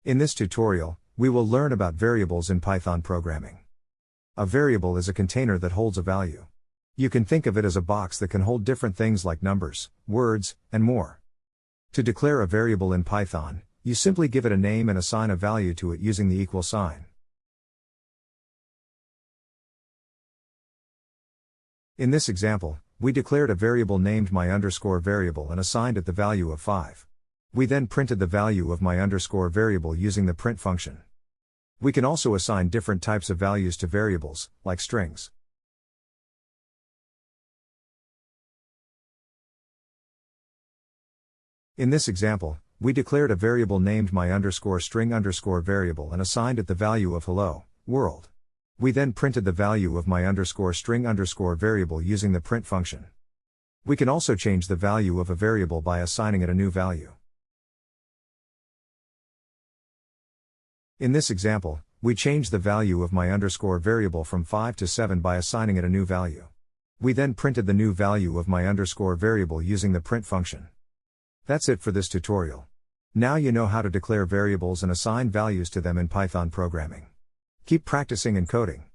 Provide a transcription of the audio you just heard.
In this tutorial, we will learn about variables in Python programming. A variable is a container that holds a value. You can think of it as a box that can hold different things like numbers, words, and more. To declare a variable in Python, you simply give it a name and assign a value to it using the equal sign. In this example, we declared a variable named my_variable and assigned it the value of 5. We then printed the value of my_variable using the print function. We can also assign different types of values to variables, like strings. In this example, we declared a variable named my_string_variable and assigned it the value of hello, world. We then printed the value of my_string_variable using the print function. We can also change the value of a variable by assigning it a new value. In this example, we changed the value of my_variable from 5 to 7 by assigning it a new value. We then printed the new value of my_variable using the print function. That's it for this tutorial. Now you know how to declare variables and assign values to them in Python programming. Keep practicing and coding.